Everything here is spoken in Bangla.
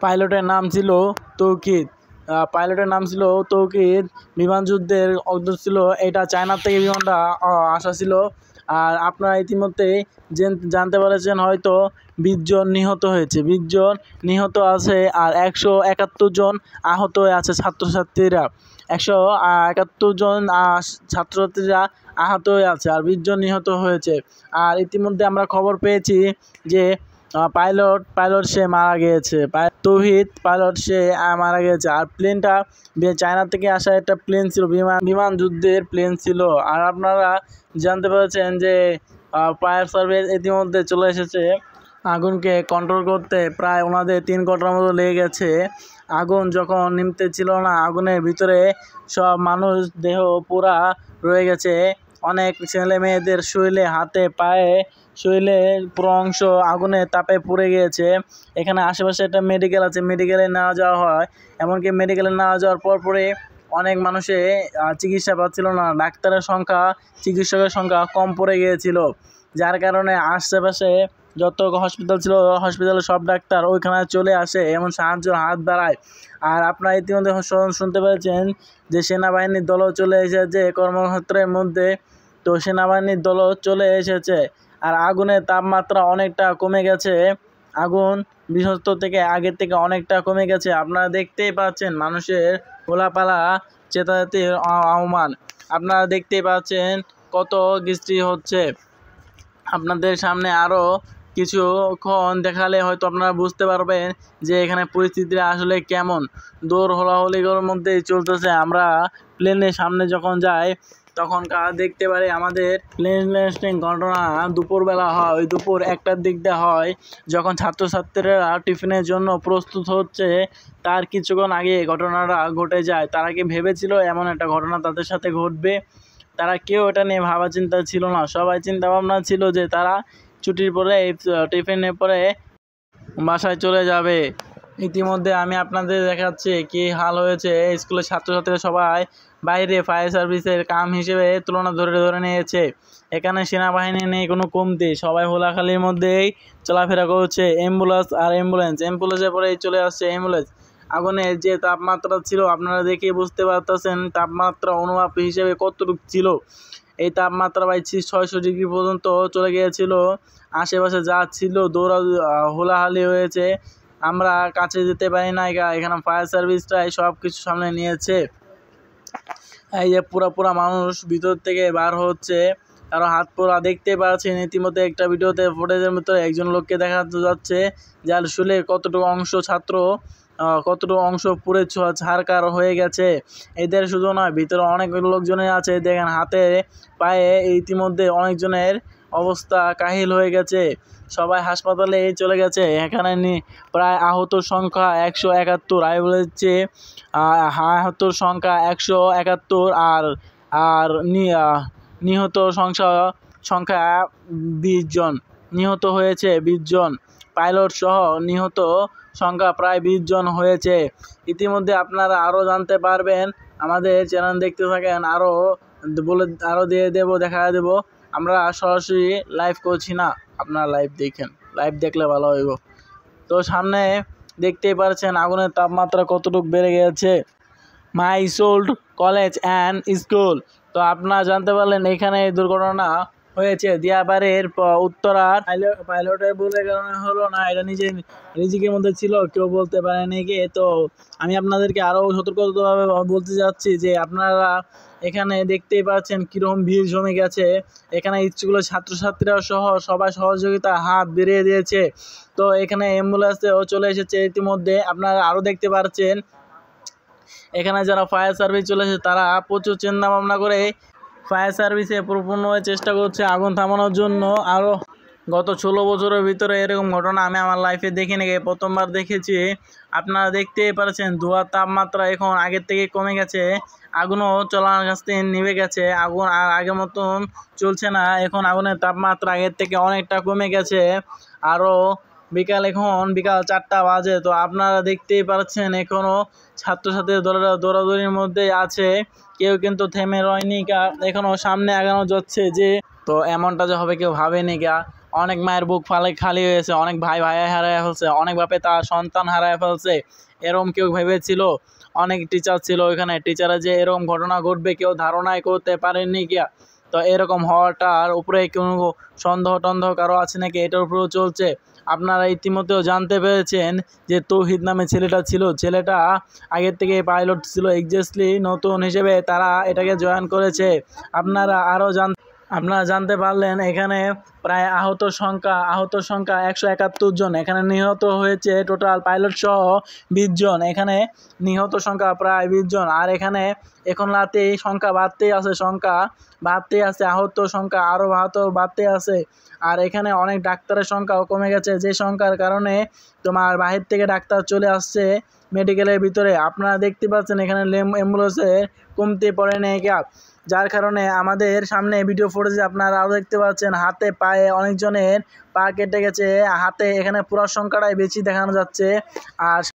পাইলটের নাম ছিল তৌকির। পাইলটের নাম ছিল তৌকির। বিমান যুদ্ধের অগ্র ছিল এটা, চায়নার থেকে বিমানটা আসা ছিল। আর আপনারা ইতিমধ্যে জানতে পেরেছেন হয়তো 20 জন নিহত হয়েছে, 20 জন নিহত আছে আর 171 জন আহত হয়ে আছে ছাত্রছাত্রীরা। 171 জন ছাত্রছাত্রীরা আহত হয়ে আছে আর 20 জন নিহত হয়েছে। আর ইতিমধ্যে আমরা খবর পেয়েছি যে পাইলট সে মারা গিয়েছে, তৌহিদ পাইলট সে মারা গেছে। আর প্লেনটা চায়না থেকে আসা একটা প্লেন ছিল, বিমান যুদ্ধের প্লেন ছিল। আর আপনারা জানতে পেরেছেন যে ফায়ার সার্ভিস ইতিমধ্যে চলে এসেছে আগুনকে কন্ট্রোল করতে। প্রায় ওনাদের 3 ঘন্টার মতো লেগে গেছে। আগুন যখন নিমতে ছিল না, আগুনের ভিতরে সব মানুষ দেহ পুরা রয়ে গেছে। অনেক ছেলে মেয়েদের শরীরে, হাতে, পায়ে, শরীরে পুরো অংশ আগুনের তাপে পুড়ে গিয়েছে। এখানে আশেপাশে একটা মেডিকেল আছে, মেডিকেলে নেওয়া যাওয়া হয়। এমনকি মেডিকেলে নেওয়া যাওয়ার পরপরই অনেক মানুষে চিকিৎসা পাচ্ছিল না, ডাক্তারের সংখ্যা, চিকিৎসকের সংখ্যা কম পড়ে গিয়েছিল। যার কারণে আশেপাশে যত হসপিটাল ছিল, হসপিটালের সব ডাক্তার ওইখানে চলে আসে, এমন সাহায্যের হাত বাড়ায়। আর আপনারা ইতিমধ্যে শুনতে পেরেছেন যে সেনাবাহিনীর দলও চলে এসেছে কর্মক্ষেত্রের মধ্যে। তো সেনাবাহিনীর দলও চলে এসেছে। আর আগুনের তাপমাত্রা অনেকটা কমে গেছে, আগুন বৃহস্পতি থেকে আগের থেকে অনেকটা কমে গেছে। আপনারা দেখতেই পাচ্ছেন মানুষের গোলাপালা চেতাচেতির আহ্বান। আপনারা দেখতেই পাচ্ছেন কত বৃষ্টি হচ্ছে। আপনাদের সামনে আরও কিছুক্ষণ দেখালে হয়তো আপনারা বুঝতে পারবেন যে এখানে পরিস্থিতিটা আসলে কেমন। দৌড় হোলাহলির মধ্যেই চলতেছে। আমরা প্লেনের সামনে যখন যাই তখন দেখতে পারি আমাদের প্লেন ল্যান্ডিং ঘটনা দুপুরবেলা হয়, ওই দুপুর 1টার দিক দিয়ে হয়, যখন ছাত্রছাত্রীরা টিফিনের জন্য প্রস্তুত হচ্ছে। তার কিছুক্ষণ আগে ঘটনাটা ঘটে যায়। তারা কি ভেবেছিল এমন একটা ঘটনা তাদের সাথে ঘটবে? তারা কেউ এটা নিয়ে ভাবা চিন্তা ছিল না। সবাই চিন্তা ভাবনা ছিল যে তারা ছুটির পরে টিফিনের পরে বাসায় চলে যাবে। ইতিমধ্যে আমি আপনাদের দেখাচ্ছি কি হাল হয়েছে। স্কুলের ছাত্রছাত্রীরা সবাই বাইরে ফায়ার সার্ভিসের কাম হিসেবে তুলনা ধরে নিয়েছে। এখানে সেনাবাহিনী নেই কোনো কমতি, সবাই হোলাখালির মধ্যেই চলাফেরা করছে। অ্যাম্বুলেন্সের পরেই চলে আসছে অ্যাম্বুলেন্স। আগুনের যে তাপমাত্রা ছিল আপনারা দেখে বুঝতে পারতেছেন তাপমাত্রা অনুমাপ হিসেবে কতটুকু ছিল। এই তাপমাত্রা 600 ডিগ্রি পর্যন্ত চলে গিয়েছিল। আশেপাশে যা ছিল হোলাহালি হয়েছে, আমরা কাছে যেতে পারি না। এখানে ফায়ার সার্ভিসটাই সব কিছু সামনে নিয়েছে। এই যে পুরা মানুষ ভিতর থেকে বার হচ্ছে, কারো হাত পোড়া দেখতে পাচ্ছেন। ইতিমধ্যে একটা ভিডিওতে ফুটেজের ভিতরে একজন লোককে দেখা যাচ্ছে যার শুলে কতটুকু অংশ পুড়ে ছারকার হয়ে গেছে। এদের শুধু নয়, ভিতরে অনেক লোকজনের আছে, দেখেন হাতে পায়ে ইতিমধ্যে অনেকজনের অবস্থা কাহিল হয়ে গেছে। সবাই হাসপাতালে চলে গেছে। এখানে প্রায় আহতর সংখ্যা 171। আমি বলেছি আহতর সংখ্যা 171 আর নিহত সংখ্যা 20 জন। নিহত হয়েছে 20 জন, পাইলট সহ নিহত সংখ্যা প্রায় 20 জন হয়েছে। ইতিমধ্যে আপনারা আরও জানতে পারবেন। আমাদের চ্যানেল দেখতে থাকেন, আরও দেখা দেবো। আমরা সরাসরি লাইভ করছি না, আপনারা লাইভ দেখেন, লাইভ দেখলে ভালো হইব। তো সামনে দেখতেই পাচ্ছেন আগুনের তাপমাত্রা কতটুকু বেড়ে গেছে। মাইসোল্ড কলেজ অ্যান্ড স্কুল। তো আপনারা জানতে পারলেন এখানে দুর্ঘটনা হয়েছে। দিয়াবাড়ির উত্তরার পাইলটের ভুলের কারণে হলো না, এটা নিজের মধ্যে ছিল, কেউ বলতে পারেনি কি। তো আমি আপনাদেরকে আরও সতর্কতাভাবে বলতে যাচ্ছি যে আপনারা এখানে দেখতেই পাচ্ছেন কীরকম ভিড় জমে গেছে। এখানে স্কুলের ছাত্রছাত্রীরা সহ সবাই সহযোগিতা হাত বেরিয়ে দিয়েছে। তো এখানে অ্যাম্বুলেন্সেও চলে এসেছে ইতিমধ্যে। আপনারা আরও দেখতে পাচ্ছেন এখানে যারা ফায়ার সার্ভিস চলে এসেছে তারা প্রচুর চিন্তা ভাবনা করে ফায়ার সার্ভিসে পূর্ণভাবে চেষ্টা করছে আগুন থামানোর জন্য। আরও গত 16 বছরের ভিতরে এরকম ঘটনা আমি আমার লাইফে দেখিনি, প্রথমবার দেখেছি। আপনারা দেখতেই পাচ্ছেন ধোঁয়ার তাপমাত্রা এখন আগের থেকে কমে গেছে। আগুনও চলার কাছ থেকে নিভে গেছে। আগুন আর আগের মতন চলছে না। এখন আগুনের তাপমাত্রা আগের থেকে অনেকটা কমে গেছে। আরও এখন বিকাল 4টা বাজে। তো আপনারা দেখতেই পাচ্ছেন এখনও ছাত্রছাত্রীরা দৌড়াদৌড়ির মধ্যে আছে, কেউ কিন্তু থেমে রয়নি। এখনও সামনে আগানো যাচ্ছে যে, তো এমনটা যে হবে কেউ ভাবেনি। অনেক মায়ের বুক খালি হয়েছে, অনেক ভাই হারায় ফেলছে, অনেক বাপে তার সন্তান হারায় ফেলছে। এরকম কেউ ভেবেছিল? অনেক টিচার ছিল ওইখানে, টিচাররা যে এরকম ঘটনা ঘটবে কেউ ধারণাই করতে পারেননি গিয়া। তো এরকম হওয়াটার উপরে কোনো সন্দেহ টন্দেহ কারো আছে নাকি, এটার উপরেও চলছে। আপনারা ইতিমধ্যেও জানতে পেরেছেন যে তৌহিদ নামে ছেলেটা ছিল, ছেলেটা আগের থেকে পাইলট ছিল, এক্স্যাক্টলি নতুন হিসেবে তারা এটাকে জয়েন করেছে। আপনারা জানতে পারলেন এখানে প্রায় আহত সংখ্যা 171 জন। এখানে নিহত হয়েছে টোটাল পাইলট সহ 20 জন। এখানে নিহত সংখ্যা প্রায় 20 জন। আর এখানে এখন রাতেই সংখ্যা বাড়তেই আছে, আহত সংখ্যা আরও বাড়তে আছে। আর এখানে অনেক ডাক্তারের সংখ্যাও কমে গেছে, যে সংখ্যার কারণে তোমার বাহির থেকে ডাক্তার চলে আসছে মেডিকেলের ভিতরে। আপনারা দেখতে পাচ্ছেন এখানে অ্যাম্বুলেন্সের কমতি পড়ে নেই ক্যাব, যার কারণে আমাদের সামনে ভিডিও ফুটেজে আপনারা আরও দেখতে পাচ্ছেন হাতে পায়ে অনেকজনের পা কেটে গেছে, হাতে এখানে পুরো সংখ্যাটাই বেশি দেখানো যাচ্ছে। আর